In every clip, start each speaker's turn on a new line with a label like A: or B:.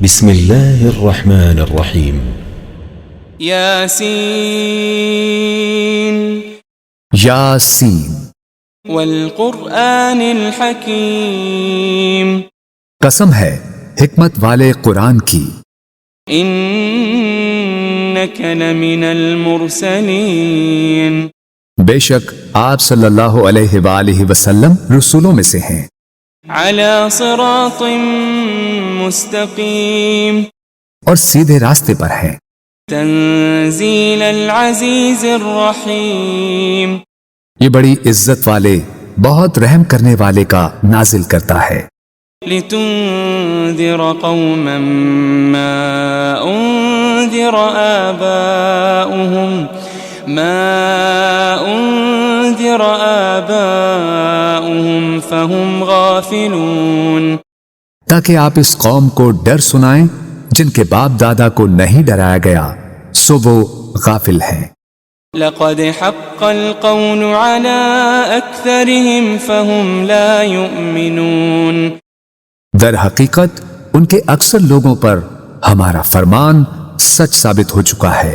A: بسم الله الرحمن الرحيم.
B: ياسين
C: یاسین
B: والقرآن الحكيم
C: قسم ہے حکمت والے قرآن کی،
B: إنك لمن المرسلين
C: بے شک آپ صلی اللہ علیہ وآلہ وسلم رسولوں میں سے ہیں،
B: على صراط مستقيم
C: اور سیدھے راستے پر ہیں،
B: تنزيل العزيز الرحيم
C: یہ بڑی عزت والے بہت رحم کرنے والے کا نازل کرتا ہے،
B: لتنذر قوما ما أنذر آباؤهم فهم غافلون
C: تاکہ آپ اس قوم کو ڈر سنائیں جن کے باپ دادا کو نہیں ڈرایا گیا سو وہ غافل ہیں۔
B: لقد حق القول على أكثرهم فهم لا يؤمنون
C: در حقیقت ان کے اکثر لوگوں پر ہمارا فرمان سچ ثابت ہو چکا ہے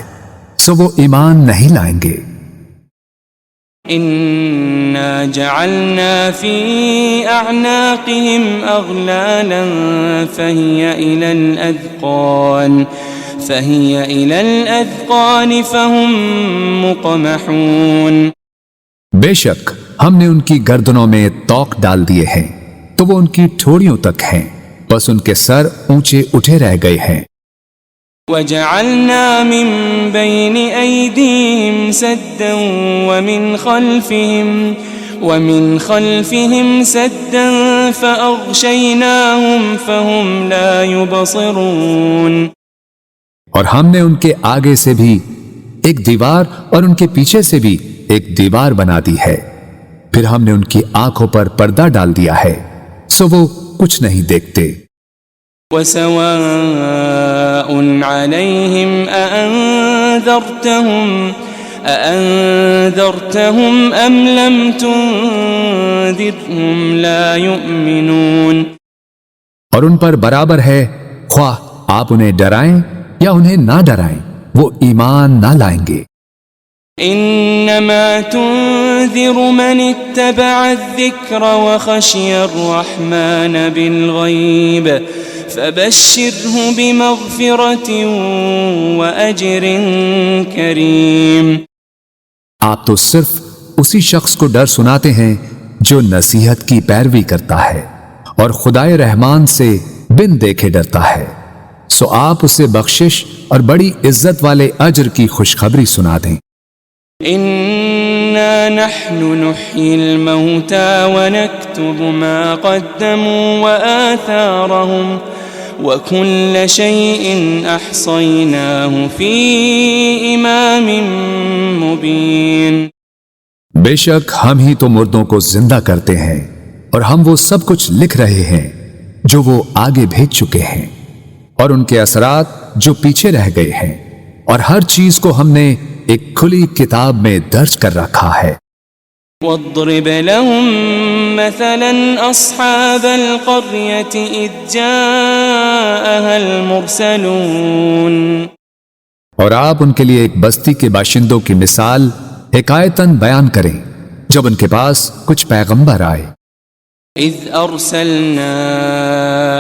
C: سو وہ ایمان نہیں لائیں گے۔
B: إنا جعلنا في أعناقهم أغلالا فهي إلى الأذقان فهم مقمحون
C: بے شک ہم نے ان کی گردنوں میں توق ڈال دیے ہیں تو وہ ان کی ٹھوڑیوں تک ہیں، بس ان کے سر اونچے اٹھے رہ گئے ہیں۔
B: وجعلنا من بين أيديهم سدا ومن خلفهم سدا فأغشيناهم فهم لا يبصرون
C: اور ہم نے ان کے آگے سے بھی ایک دیوار اور ان کے پیچھے سے بھی ایک دیوار بنا دی ہے، پھر ہم نے ان کی آنکھوں پر پردہ ڈال دیا ہے سو وہ کچھ نہیں دیکھتے۔
B: وسواء عليهم أأنذرتهم أم لم تنذرهم لا يؤمنون
C: اور ان پر برابر ہے خواہ آپ انہیں ڈرائیں یا انہیں نہ ڈرائیں وہ ایمان نہ لائیں گے۔
B: إنما تنذر من اتبع الذكر وخشي الرحمن بالغيب فبشره بمغفرة وأجر كريم
C: آپ تو صرف اسی شخص کو ڈر سناتے ہیں جو نصیحت کی پیروی کرتا ہے اور خدائے رحمان سے بن دیکھے ڈرتا ہے، سو آپ اسے بخشش اور بڑی عزت والے اجر کی خوشخبری سنا دیں۔
B: إنا نحن نحيي الموتى ونكتب ما قدموا وآثارهم وكل شيء أحصيناه في إمام مبين
C: بے شک ہم ہی تو مردوں کو زندہ کرتے ہیں اور ہم وہ سب کچھ لکھ رہے ہیں جو وہ آگے بھیج چکے ہیں اور ان کے اثرات جو پیچھے رہ گئے ہیں، اور ہر چیز کو ہم نے ایک کھلی کتاب میں درج کر رکھا ہے۔
B: واضرب لهم مثلا أصحاب القرية إذ جاءها المرسلون
C: اور آپ ان کے لیے ایک بستی کے باشندوں کی مثال حکایتاً بیان کریں جب ان کے پاس کچھ پیغمبر آئے۔
B: إذ أرسلنا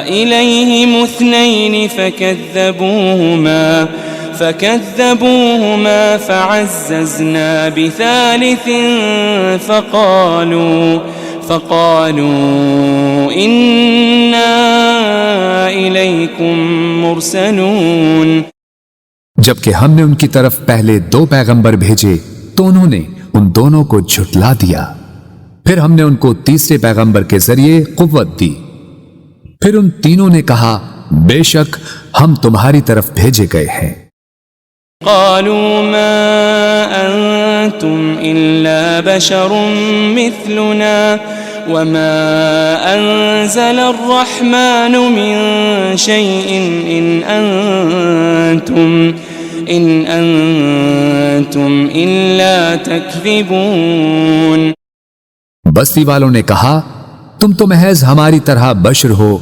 B: إليهم اثنين فكذبوهما فعززنا بثالث فقالوا إنا إليكم مرسلون
C: جبکہ ہم نے ان کی طرف پہلے 2 پیغمبر بھیجے تو انہوں نے ان دونوں کو جھٹلا دیا، پھر ہم نے ان کو تیسرے پیغمبر کے ذریعے قوت دی، پھر ان تینوں نے کہا بے شک ہم تمہاری طرف بھیجے گئے ہیں۔
B: قالوا ما أنتم إلا بشر مثلنا وما أنزل الرحمن من شيء إن أنتم إلا تكذبون
C: بستی والوں نے کہا تم تو محض ہماری طرح بشر ہو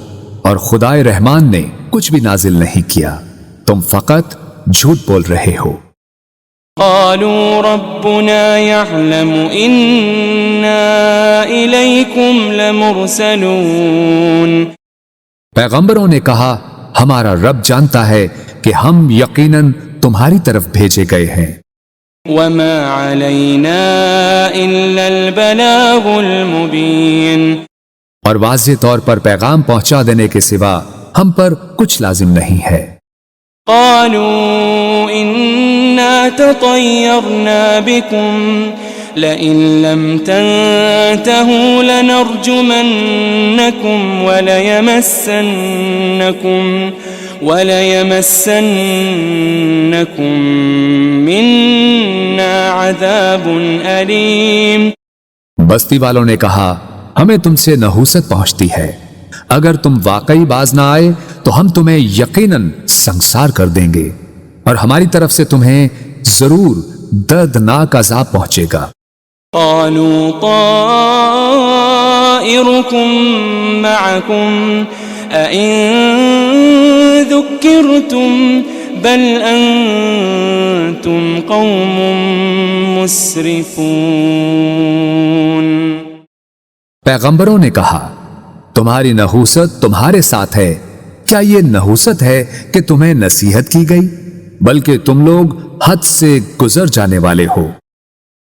C: اور خدائے رحمان نے کچھ بھی نازل نہیں کیا، تم فقط جھوٹ بول رہے ہو۔
B: قالوا ربنا يعلم إنا إليكم لمرسلون۔
C: پیغمبروں نے کہا ہمارا رب جانتا ہے کہ ہم یقیناً تمہاری طرف بھیجے گئے ہیں۔
B: وما علينا إلا البلاغ المبين۔
C: اور واضح طور پر پیغام پہنچا دینے کے سوا ہم پر کچھ لازم نہیں ہے۔
B: قالوا إنا تطيرنا بكم لئن لم تنتهوا لنرجمنكم وليمسنكم منا عذاب أليم۔
C: بستی والوں نے کہا ہمیں تم سے نحوست پہنچتی ہے، اگر تم واقعی باز نہ آئے تو ہم تمہیں یقیناً سنگسار کر دیں گے، اور ہماری طرف سے تمہیں ضرور دردناک عذاب پہنچے گا۔
B: قالوا طائركم معكم أئن ذكرتم بل أنتم قوم مسرفون۔
C: پیغمبروں نے کہا تمہاری نحوست تمہارے ساتھ ہے، کیا یہ نحوست ہے کہ تمہیں نصیحت کی گئی؟ بلکہ تم لوگ حد سے گزر جانے والے ہو۔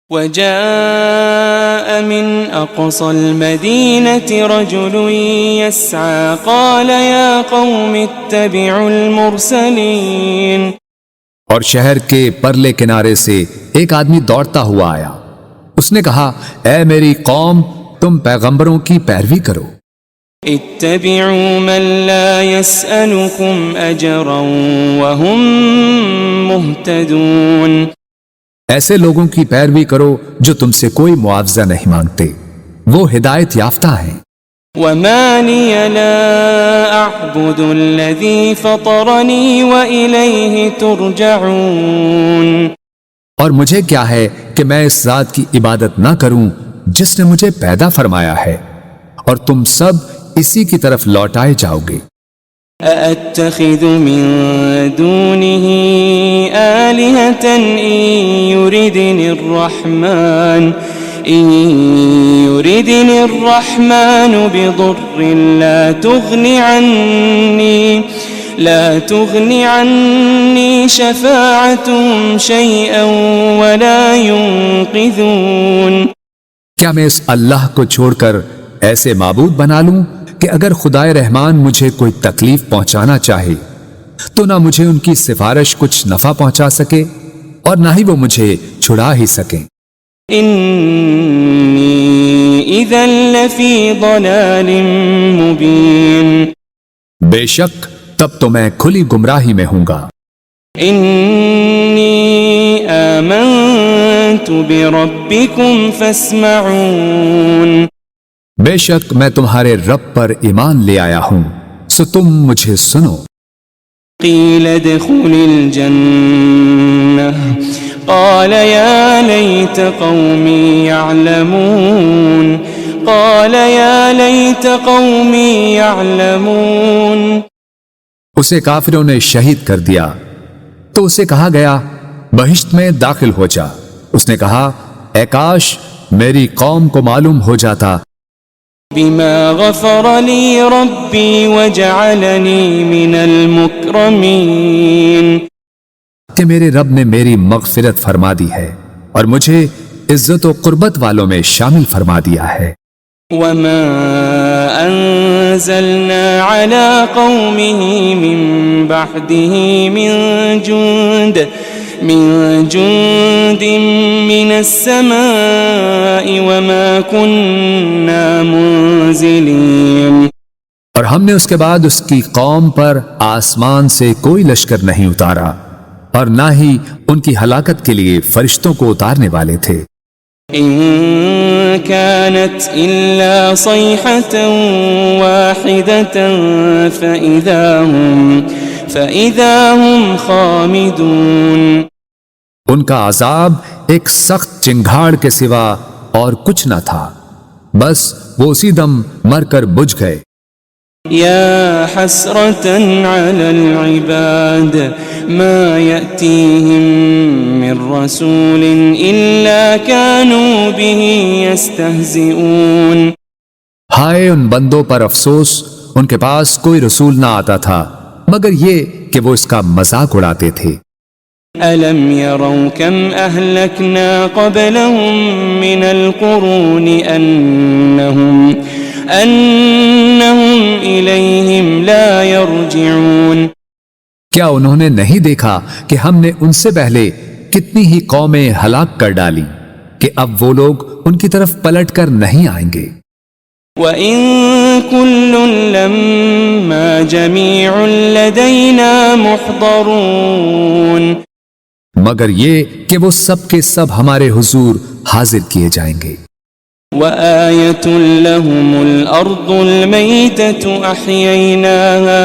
B: وجاء من أقصى المدينة رجل يسعى قال يا قوم اتبعوا المرسلين۔
C: اور شہر کے پرلے کنارے سے ایک آدمی دوڑتا ہوا آیا، اس نے کہا اے میری قوم تم پیغمبروں کی پیروی کرو۔
B: اتبعوا من لا يسألكم أجرا وهم مهتدون۔
C: ایسے لوگوں کی پیروی کرو جو تم سے کوئی معاوضہ نہیں مانگتے، وہ ہدایت یافتہ ہیں۔
B: وما لي لا أعبد الذي فطرني وإليه ترجعون۔
C: اور مجھے کیا ہے کہ میں اس ذات کی عبادت نہ کروں جس نے مجھے پیدا فرمایا ہے، اور تم سب اسی کی طرف لوٹائے جاؤ گے۔
B: أأتخذ من دونه آلهة إن يردني الرحمن بضر لا تغني عني شفاعتهم شيئا ولا ينقذون۔
C: کیا میں اس اللہ کو چھوڑ کر ایسے معبود بنا لوں کہ اگر خدائے رحمان مجھے کوئی تکلیف پہنچانا چاہے تو نہ مجھے ان کی سفارش کچھ نفع پہنچا سکے اور نہ ہی وہ مجھے چھڑا ہی سکیں۔
B: انی اذا لفی ضلال مبین۔
C: بے شک تب تو میں کھلی گمراہی میں ہوں گا۔
B: انی آمنت بربکم فاسمعون۔
C: بے شک میں تمہارے رب پر ایمان لے آیا ہوں، سو تم مجھے سنو۔
B: قیل ادخل الجنہ قال یا لیت قومی یعلمون قال یا لیت قومی یعلمون۔
C: اسے کافروں نے شہید کر دیا تو اسے کہا گیا بہشت میں داخل ہو جا۔ اس نے کہا اے کاش میری قوم کو معلوم ہو جاتا
B: بما غفر لی ربی وجعلنی من المکرمین،
C: کہ میرے رب نے میری مغفرت فرما دی ہے اور مجھے عزت و قربت والوں میں شامل فرما دیا ہے۔
B: وما انزلنا على قومه من بعده من جند من السماء وما كنا منزلين۔
C: اور ہم نے اس کے بعد اس کی قوم پر آسمان سے کوئی لشکر نہیں اتارا اور نہ ہی ان کی ہلاکت کے لیے فرشتوں کو اتارنے والے تھے۔
B: إن كانت إلا صيحة واحدة فإذا هم خامدون۔
C: ان کا عذاب ایک سخت چنگھاڑ کے سوا اور کچھ نہ تھا، بس وہ اسی دم مر کر بجھ گئے۔
B: يا حسرة على العباد ما يأتيهم من رسول إلا كانوا به يستهزئون.
C: ہائے ان بندوں پر افسوس، ان کے پاس کوئی رسول نہ آتا تھا مگر یہ کہ وہ اس کا مذاق اڑاتے تھے.
B: ألم يروا كم أهلكنا قبلهم من القرون أنهم إليهم لا يرجعون.
C: کیا انہوں نے نہیں دیکھا کہ ہم نے ان سے پہلے کتنی ہی قومیں ہلاک کر ڈالی کہ اب وہ لوگ ان کی طرف پلٹ کر نہیں آئیں گے.
B: وَإِن كُلٌّ لَمَّا جَمِيعٌ لَدَيْنَا مُحْضَرُونَ.
C: مگر یہ کہ وہ سب کے سب ہمارے حضور حاضر کیے جائیں گے.
B: وَآيَةٌ لَهُمُ الْأَرْضُ الْمَيْتَةُ أَحْيَيْنَاهَا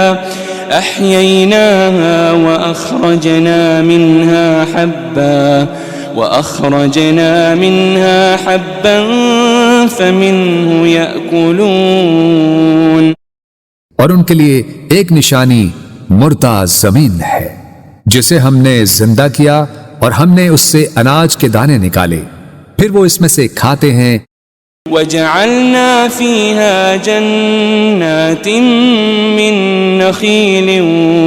B: وَأَخْرَجْنَا مِنْهَا حَبًّا فَمِنْهُ يَأْكُلُونَ.
C: اور ان کے لیے ایک نشانی مردہ زمین ہے جسے ہم نے زندہ کیا اور ہم نے اس سے اناج کے دانے نکالے، پھر وہ اس میں سے کھاتے ہیں.
B: وَجَعَلْنَا فِيهَا جَنَّاتٍ مِّن نَخِيلٍ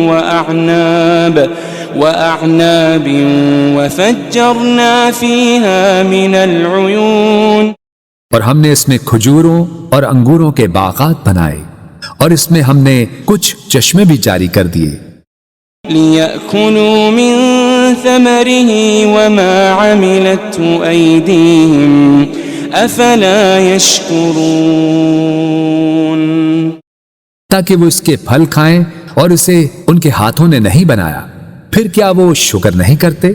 B: وَأَعْنَابٍ وَفَجَّرْنَا فِيهَا مِنَ الْعُيُونِ.
C: اور ہم نے اس میں کھجوروں اور انگوروں کے باغات بنائے اور اس میں ہم نے کچھ چشمے بھی جاری کر دیے.
B: لِيَأْكُلُوا مِن ثَمَرِهِ وَمَا عَمِلَتْهُ أَيْدِيهِمْ أَفَلَا يَشْكُرُونَ.
C: تاکہ وہ اس کے پھل کھائیں اور اسے ان کے ہاتھوں نے نہیں بنایا، پھر کیا وہ شکر نہیں کرتے؟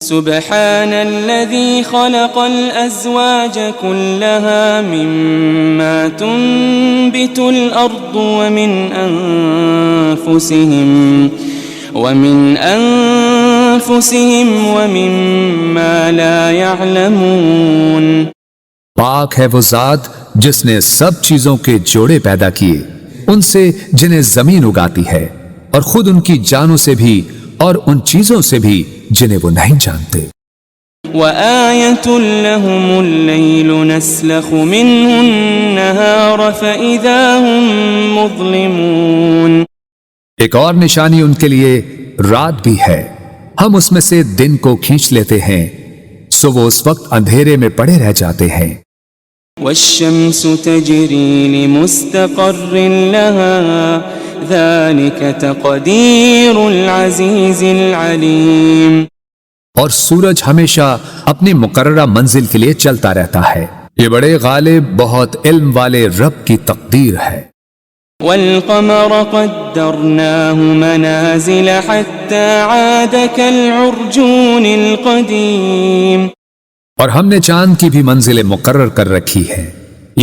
B: سبحان الذي خلق الأزواج كلها مما تنبت الأرض ومن أنفسهم ومما لا يعلمون.
C: پاک ہے وہ ذات جس نے سب چیزوں کے جوڑے پیدا کیے، ان سے جنہیں زمین اگاتی ہے اور خود ان کی جانوں سے بھی اور ان چیزوں سے بھی جنہیں وہ نہیں جانتے.
B: وَآيَةٌ لَهُمُ اللَّيْلُ نَسْلَخُ مِنْهُ النَّهَارَ فَإِذَا هُمْ مُظْلِمُونَ.
C: ایک اور نشانی ان کے لیے رات بھی ہے، ہم اس میں سے دن کو کھینچ لیتے ہیں سو وہ اس وقت اندھیرے میں پڑے رہ جاتے ہیں.
B: وَالشَّمْسُ تَجْرِي لِمُسْتَقَرٍّ لَهَا ذَلِكَ تَقْدِيرُ الْعَزِيزِ الْعَلِيمِ.
C: اور سورج ہمیشہ اپنی مقررہ منزل کے لیے چلتا رہتا ہے، یہ بڑے غالب بہت علم والے رب کی تقدیر ہے.
B: وَالْقَمَرَ قَدَّرْنَاهُ مَنَازِلَ حَتَّى عَادَ كَالْعُرْجُونِ الْقَدِيمِ.
C: اور ہم نے چاند کی بھی منزلیں مقرر کر رکھی ہے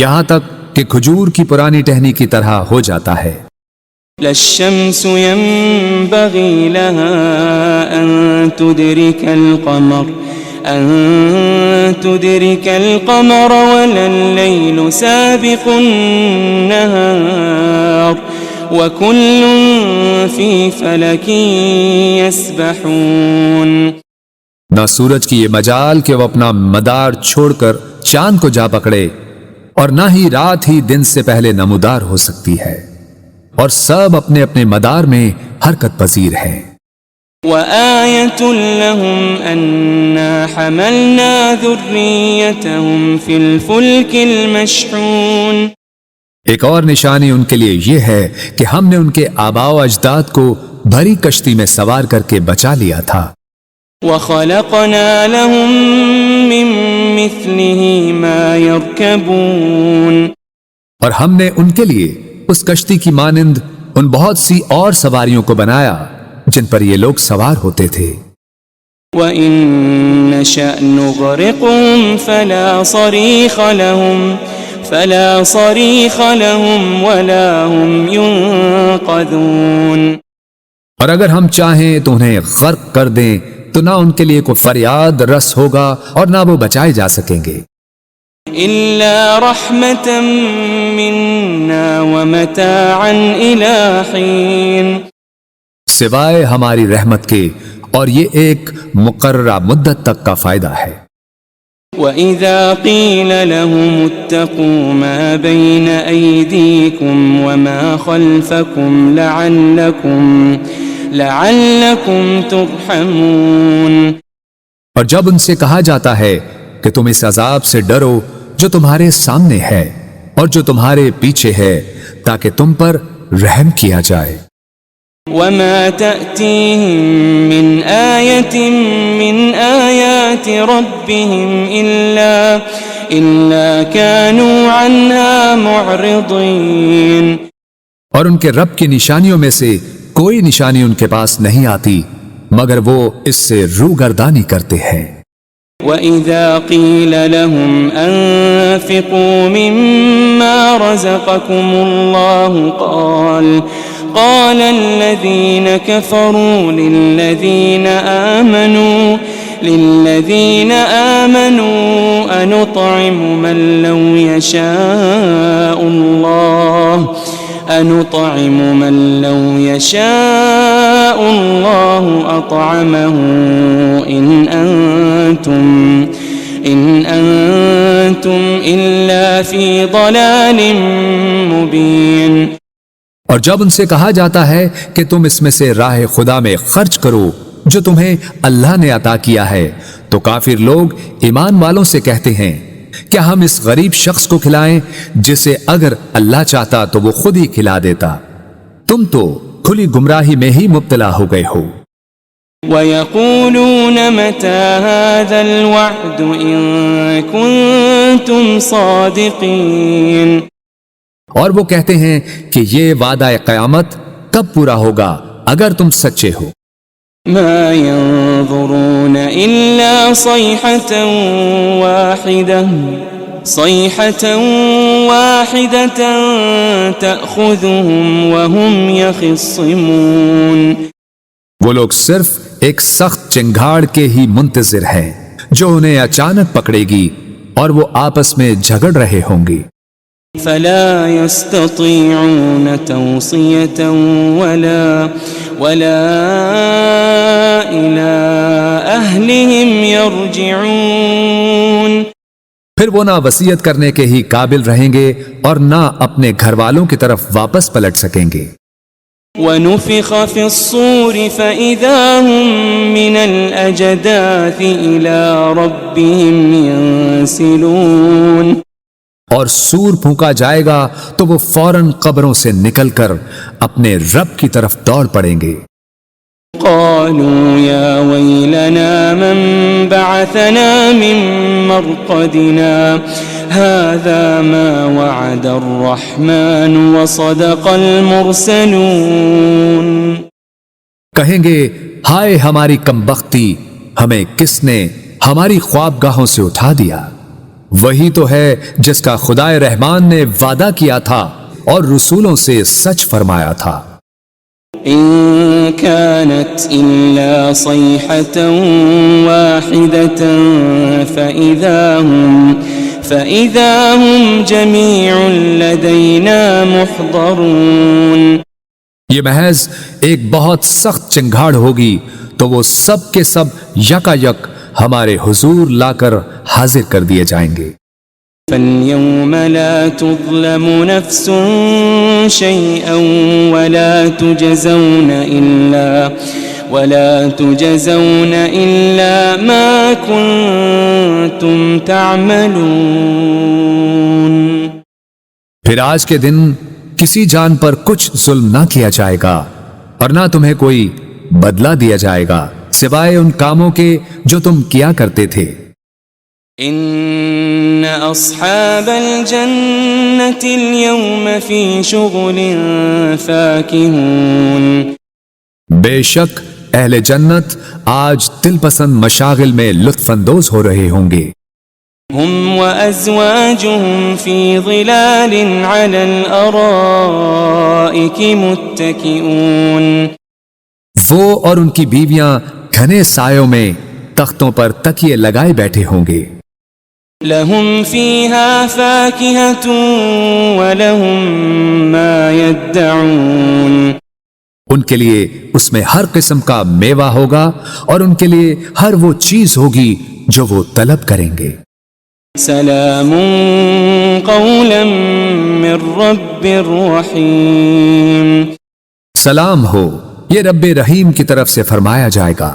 C: یہاں تک کہ کھجور کی پرانی ٹہنی کی طرح ہو جاتا ہے.
B: لَا الشَّمْسُ يَنبَغِي لَهَا أَن تُدْرِكَ الْقَمَرَ وَلَا اللَّيْلُ سَابِقُ النَّهَارِ وَكُلٌّ فِي فَلَكٍ يَسْبَحُونَ.
C: نہ سورج کی یہ مجال کہ وہ اپنا مدار چھوڑ کر چاند کو جا پکڑے، اور نہ ہی رات ہی دن سے پہلے نمودار ہو سکتی ہے، اور سب اپنے اپنے مدار میں حرکت پذیر ہیں.
B: وَآيَةٌ لَهُمْ أَنَّا حَمَلْنَا ذُرِّيَّتَهُمْ فِي الْفُلْكِ الْمَشْحُونِ.
C: ایک اور نشانی ان کے لیے یہ ہے کہ ہم نے ان کے آباء و اجداد کو بھری کشتی میں سوار کر کے بچا لیا تھا.
B: وَخَلَقْنَا لَهُم مِّن مِّثْلِهِ مَا يَرْكَبُونَ. اور ہم نے ان کے لیے اس کشتی کی مانند ان بہت سی اور سواریوں کو بنایا جن پر یہ لوگ سوار ہوتے تھے. وَإِن نَّشَأْ نُغْرِقْهُمْ فَلَا صَرِيخَ لَهُمْ وَلَا هُمْ يُنقَذُونَ.
C: اور اگر ہم چاہیں تو انہیں غرق کر دیں تو نہ ان کے لیے کوئی فریاد رس ہوگا اور نہ وہ بچائے جا سکیں گے.
D: إلا رحمة منا ومتاعا إلى حين.
C: سوائے ہماری رحمت کے، اور یہ ایک مقررہ مدت تک کا فائدہ ہے۔
D: وَإِذَا قِيلَ لَهُمُ اتَّقُوا مَا بَيْنَ أَيْدِيكُمْ وَمَا خَلْفَكُمْ لَعَلَّكُمْ تُرْحَمُونَ.
C: اور جب ان سے کہا جاتا ہے کہ تم اس عذاب سے ڈرو جو تمہارے سامنے ہے اور جو تمہارے پیچھے ہے، تاکہ تم پر رحم کیا جائے۔
D: وَمَا تَأْتِيهِم مِّنْ آيَةٍ مِّنْ آيَاتِ رَبِّهِمْ إِلَّا كَانُوا عَنْهَا مُعْرِضِينَ.
C: اور ان کے رب کی نشانیوں میں سے کوئی نشانی ان کے پاس نہیں آتی مگر وہ اس سے روگردانی کرتے ہیں۔
D: وَإِذَا قِيلَ لَهُمْ أَنفِقُوا مِمَّا رَزَقَكُمُ اللَّهُ قَالَ الَّذِينَ كَفَرُوا لِلَّذِينَ آمَنُوا أَنُطْعِمُ مَن لَّوْ يَشَاءُ اللَّهُ أَطْعَمَهُ إِنْ أَنْتُمْ إِلَّا فِي ضَلَالٍ مُبِينٍ.
C: اور جب ان سے کہا جاتا ہے کہ تم اس میں سے راہ خدا میں خرچ کرو جو تمہیں اللہ نے عطا کیا ہے، تو کافر لوگ ایمان والوں سے کہتے ہیں کیا ہم اس غریب شخص کو کھلائیں جسے اگر اللہ چاہتا تو وہ خود ہی کھلا دیتا؟ تم تو کھلی گمراہی میں ہی مبتلا ہو گئے ہو۔
D: وَيَقُولُونَ مَتَى هَذَا الْوَعْدُ إِن كُنتُمْ صَادِقِينَ.
C: اور وہ کہتے ہیں کہ یہ وعدہ قیامت کب پورا ہوگا اگر تم سچے ہو۔
D: ما ينظرون إلا صيحة واحدة تأخذهم وهم يخصمون.
C: وہ لوگ صرف ایک سخت چنگھاڑ کے ہی منتظر ہیں جو انہیں اچانک پکڑے گی اور وہ آپس میں جھگڑ رہے ہوں گے۔
D: فلا يستطيعون توصية ولا إلى أهلهم يرجعون.
C: پھر وہ نہ وصیت کرنے کے ہی قابل رہیں گے اور نہ اپنے گھر والوں کی طرف واپس پلٹ سکیں گے۔
D: ونفخ في الصور فإذا هم من الأجداث إلى ربهم ينسلون.
C: اور سور پھونکا جائے گا تو وہ فوراً قبروں سے نکل کر اپنے رب کی طرف دوڑ پڑیں گے۔
D: قالوا يا ويلنا من بعثنا من مرقدنا هذا ما وعد الرحمن وصدق المرسلون.
C: کہیں گے ہائے ہماری کمبختی، ہمیں کس نے ہماری خوابگاہوں سے اٹھا دیا؟ وہی تو ہے جس کا خدائے رحمان نے وعدہ کیا تھا اور رسولوں سے سچ فرمایا تھا۔
D: إن كانت إلا صيحة واحدة فإذا هم جميع لدينا محضرون.
C: یہ محض ایک بہت سخت چنگھاڑ ہوگی تو وہ سب کے سب یکا یک ہمارے حضور لا کر حاضر کر دیے جائیں گے۔
D: فَالْيَوْمَ لَا تُظْلَمُ نَفْسٌ شَيْئًا وَلَا تُجَزَوْنَ إِلَّا مَا كُنتُمْ تَعْمَلُونَ.
C: پھر آج کے دن کسی جان پر کچھ ظلم نہ کیا جائے گا اور نہ تمہیں کوئی بدلہ دیا جائے گا سوائے ان کاموں کے جو تم کیا کرتے تھے۔
D: ان اصحاب الجنة اليوم في شغل فاكهون.
C: بے شک اہل جنت آج دل پسند مشاغل میں لطف اندوز ہو رہے ہوں گے۔
D: هم وازواجهم في ظلال على الارائك متكئون.
C: وہ اور ان کی بیویاں گھنے سایوں میں تختوں پر تکیے لگائے بیٹھے ہوں گے۔
D: لهم فيها فاكهة ولهم ما يدعون
C: ان کے لیے اس میں ہر قسم کا میوہ ہوگا اور ان کے لیے ہر وہ چیز ہوگی جو وہ طلب کریں گے۔
D: سلام قولا من رب رحیم،
C: سلام ہو، یہ رب رحیم کی طرف سے فرمایا جائے گا۔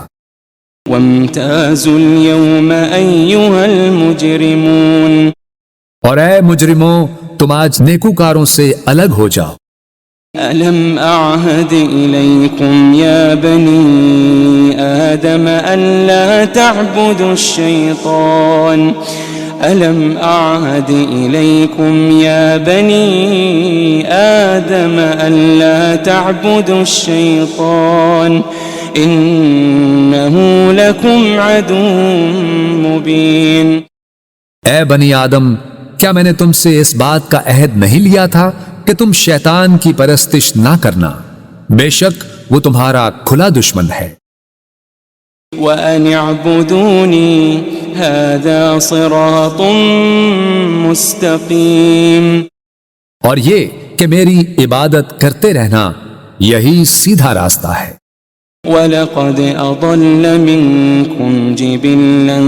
D: وامتازوا اليوم أيها المجرمون،
C: اور اے مجرموں، تم آج نیکوکاروں سے الگ ہو جاؤ۔
D: ألم أعهد إليكم يا بني آدم ألا تعبدوا الشيطان ألم أعهد إليكم يا بني آدم ألا تعبدوا الشيطان إنه لكم عدو مبين۔
C: اے بنی آدم، کیا میں نے تم سے اس بات کا عہد نہیں لیا تھا کہ تم شیطان کی پرستش نہ کرنا؟ بے شک وہ تمہارا کھلا دشمن ہے۔
D: وَأَنِ اعْبُدُونِي هَذَا صِرَاطٌ مُسْتَقِيمٌ،
C: اور یہ کہ میری عبادت کرتے رہنا یہی سیدھا راستہ ہے۔
D: وَلَقَدْ أَضَلَّ مِنْكُمْ جِبِلًّا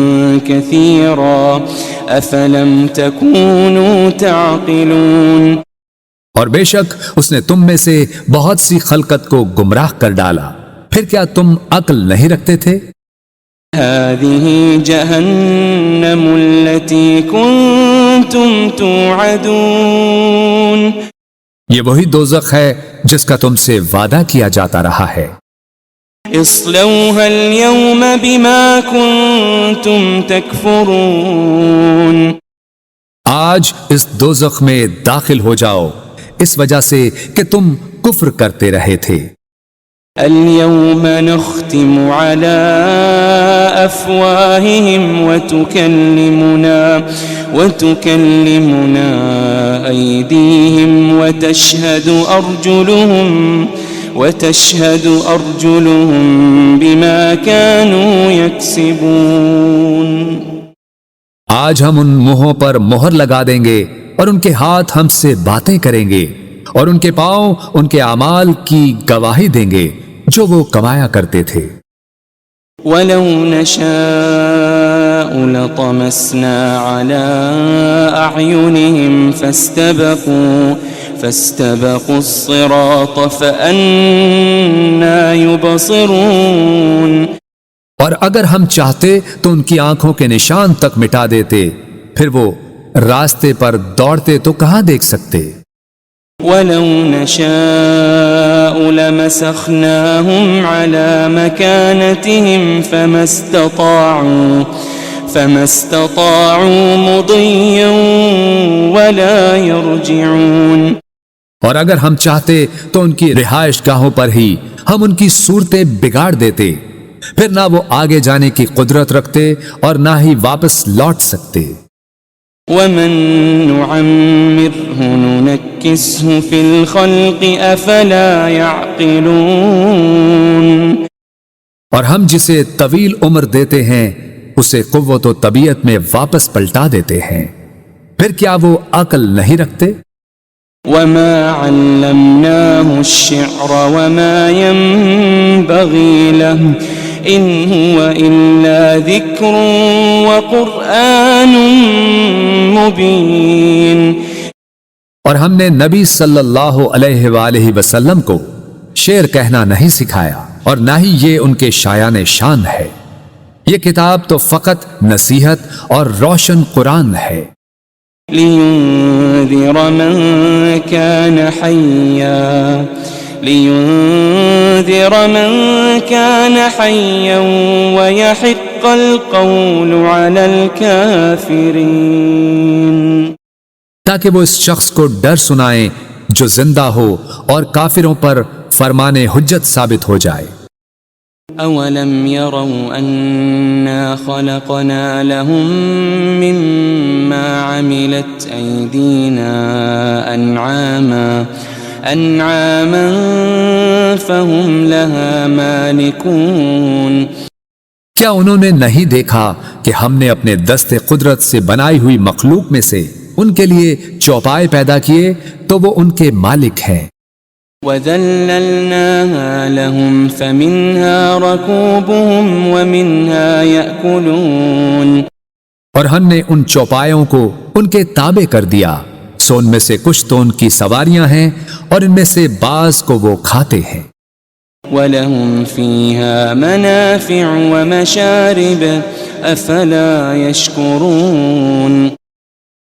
D: كَثِيرًا أَفَلَمْ تَكُونُوا تَعْقِلُونَ،
C: اور بے شک اس نے تم میں سے بہت سی خلقت کو گمراہ کر ڈالا، پھر کیا تم عقل نہیں رکھتے تھے؟
D: هذه جهنم التي كنتم توعدون،
C: یہ وہی دوزخ ہے جس کا تم سے وعدہ کیا جاتا رہا ہے۔
D: اصلوها اليوم بما كنتم تكفرون،
C: آج اس دوزخ میں داخل ہو جاؤ اس وجہ سے کہ تم کفر کرتے رہے تھے۔
D: اليوم نختم على أفواههم وتكلمنا أيديهم وتشهد أرجلهم بما كانوا يكسبون۔
C: آج ہم ان منہوں پر مہر لگا دیں گے اور ان کے ہاتھ ہم سے باتیں کریں گے اور ان کے پاؤں ان کے اعمال کی گواہی دیں گے جو وہ کمایا کرتے تھے۔
D: وَلَوْ نَشَاءُ لَطَمَسْنَا عَلَىٰ أَعْيُنِهِمْ فَاسْتَبَقُوا الصِّرَاطَ فَأَنَّىٰ يُبْصِرُونَ،
C: اور اگر ہم چاہتے تو ان کی آنکھوں کے نشان تک مٹا دیتے، پھر وہ راستے پر دوڑتے تو کہاں دیکھ سکتے۔
D: وَلَوْ نَشَاءُ لَمَسَخْنَاهُمْ عَلَىٰ مَكَانَتِهِمْ فَمَا اسْتَطَاعُوا مُضِيًّا وَلَا يَرْجِعُونَ،
C: اور اگر ہم چاہتے تو ان کی رہائش گاہوں پر ہی ہم ان کی صورتیں بگاڑ دیتے، پھر نہ وہ آگے جانے کی قدرت رکھتے اور نہ ہی واپس لوٹ سکتے۔
D: وَمَن نُعَمِّرْهُ نُنَكِّسْهُ فِي الْخَلْقِ أَفَلَا يَعْقِلُونَ،
C: اور ہم جسے طویل عمر دیتے ہیں اسے قوت و طبیعت میں واپس پلٹا دیتے ہیں، پھر کیا وہ عقل نہیں رکھتے؟
D: وَمَا عَلَّمْنَاهُ الشِّعْرَ وَمَا يَنبَغِي لَهُ إِنْ هُوَ إِلَّا ذِكْرٌ وَقُرْآنٌ مُبِينٌ،
C: اور ہم نے نبی صلی اللہ علیہ وآلہ وسلم کو شعر کہنا نہیں سکھایا اور نہ ہی یہ ان کے شایان شان ہے، یہ کتاب تو فقط نصیحت اور روشن قرآن ہے۔
D: لِيُنذِرَ مَن كَانَ حَيًّا وَيَحِقَّ الْقَوْلُ عَلَى الْكَافِرِينَ،
C: تاکہ وہ اس شخص کو ڈر سنائیں جو زندہ ہو اور کافروں پر فرمان حجت ثابت ہو جائے۔
D: أَوَلَمْ يَرَوْا أَنَّا خَلَقْنَا لَهُم مِّمَّا عَمِلَتْ أَيْدِينَا أَنْعَامًا فَهُمْ لَهَا مَالِكُونَ،
C: کیا انہوں نے نہیں دیکھا کہ ہم نے اپنے دست قدرت سے بنائی ہوئی مخلوق میں سے ان کے لیے چوپائے پیدا کیے تو وہ ان کے مالک ہیں۔
D: وَذَلَّلْنَاهَا لَهُمْ فَمِنْهَا رَكُوبُهُمْ وَمِنْهَا يَأْكُلُونَ،
C: اور ہم نے ان چوپایوں کو ان کے تابع کر دیا، سو ان میں سے کچھ تو ان کی سواریاں ہیں اور ان میں سے بعض کو وہ کھاتے ہیں۔
D: وَلَهُمْ فِيهَا مَنَافِعُ وَمَشَارِبُ أَفَلَا يَشْكُرُونَ،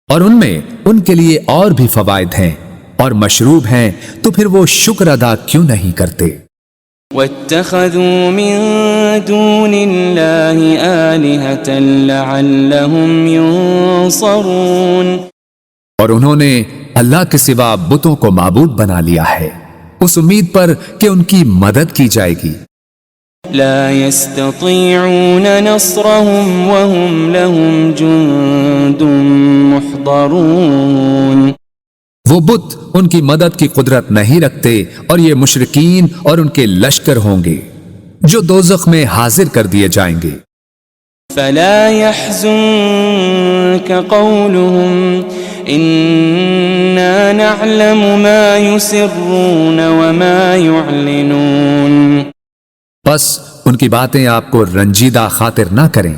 C: اور ان میں ان کے لیے اور بھی فوائد ہیں اور مشروب ہیں، تو پھر وہ شکر ادا کیوں نہیں کرتے؟
D: وَاتَّخَذُوا مِن دُونِ اللَّهِ آلِهَةً لَعَلَّهُمْ يُنصَرُونَ،
C: اور انہوں نے اللہ کے سوا بتوں کو معبود بنا لیا ہے اس امید پر کہ ان کی مدد کی جائے گی۔
D: لا يستطيعون نصرهم وهم لهم جند محضرون،
C: وہ بت ان کی مدد کی قدرت نہیں رکھتے اور یہ مشرکین اور ان کے لشکر ہوں گے جو دوزخ میں حاضر کر دیے جائیں گے۔
D: فلا يحزنك قولهم إنا نعلم ما يسرون وما يعلنون،
C: بس ان کی باتیں آپ کو رنجیدہ خاطر نہ کریں،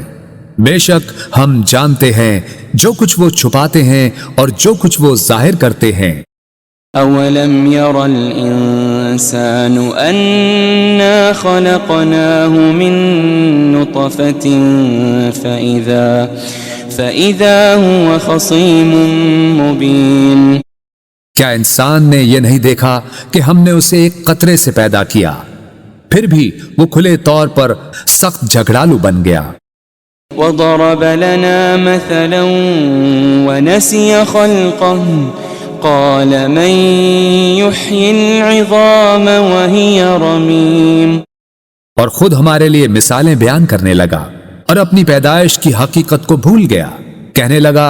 C: بے شک ہم جانتے ہیں جو کچھ وہ چھپاتے ہیں اور جو کچھ وہ ظاہر کرتے ہیں۔
D: أولم ير الإنسان أنا خلقناه من نطفة فإذا هو خصيم مبين،
C: کیا انسان نے یہ نہیں دیکھا کہ ہم نے اسے ایک قطرے سے پیدا کیا، پھر بھی وہ کھلے طور پر سخت جھگڑالو بن گیا۔
D: وضرب لنا مثلا ونسي خلقه قال من يحيي العظام وهي رميم،
C: اور خود ہمارے لیے مثالیں بیان کرنے لگا اور اپنی پیدائش کی حقیقت کو بھول گیا، کہنے لگا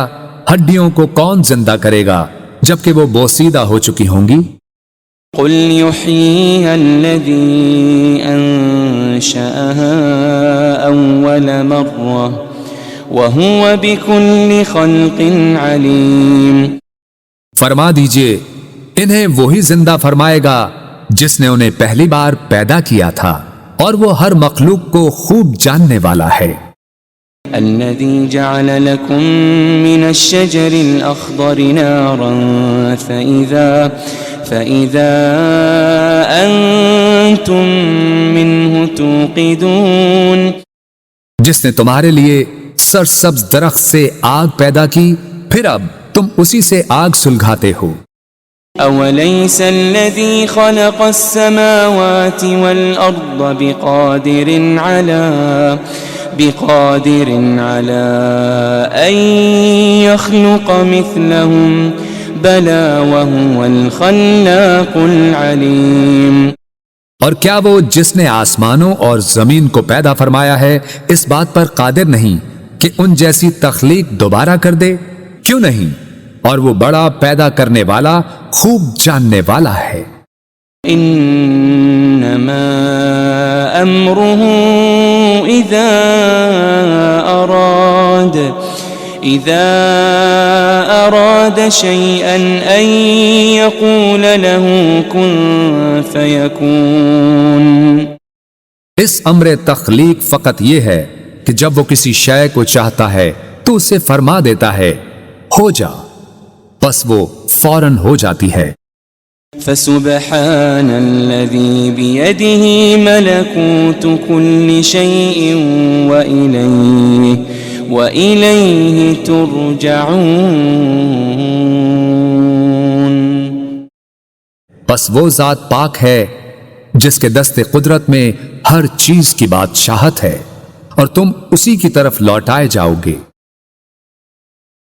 C: ہڈیوں کو کون زندہ کرے گا جبکہ وہ بوسیدہ ہو چکی ہوں گی۔
D: قل يحييها الذي أنشأها أول مرة وهو بكل خلق عليم،
C: فرما دیجئے انہیں وہی زندہ فرمائے گا جس نے انہیں پہلی بار پیدا کیا تھا اور وہ ہر مخلوق کو خوب جاننے والا ہے۔
D: الذي جعل لكم من الشجر الأخضر نارا فإذا أنتم منه توقدون،
C: جس نے تمہارے لیے سرسبز درخت سے آگ پیدا کی پھر اب تم اسی سے آگ سلگھاتے ہو۔
D: أوليس الذي خلق السماوات والأرض بقادر على أن يخلق مثلهم بلى وهو الخلاق العليم،
C: اور کیا وہ جس نے آسمانوں اور زمین کو پیدا فرمایا ہے اس بات پر قادر نہیں کہ ان جیسی تخلیق دوبارہ کر دے؟ کیوں نہیں، اور وہ بڑا پیدا کرنے والا خوب جاننے والا ہے۔
D: انما امره اذا اراد شيئا ان يقول له كن فيكون،
C: اس امر تخلیق فقط یہ ہے کہ جب وہ کسی شے کو چاہتا ہے تو اسے فرما دیتا ہے ہو جا، بس وہ فوراً ہو جاتی ہے۔
D: فسبحان الذي بيده ملكوت كل شيء وإليه ترجعون،
C: بس وہ ذات پاک ہے جس کے دست قدرت میں ہر چیز کی بادشاہت ہے اور تم اسی کی طرف لوٹائے جاؤ گے۔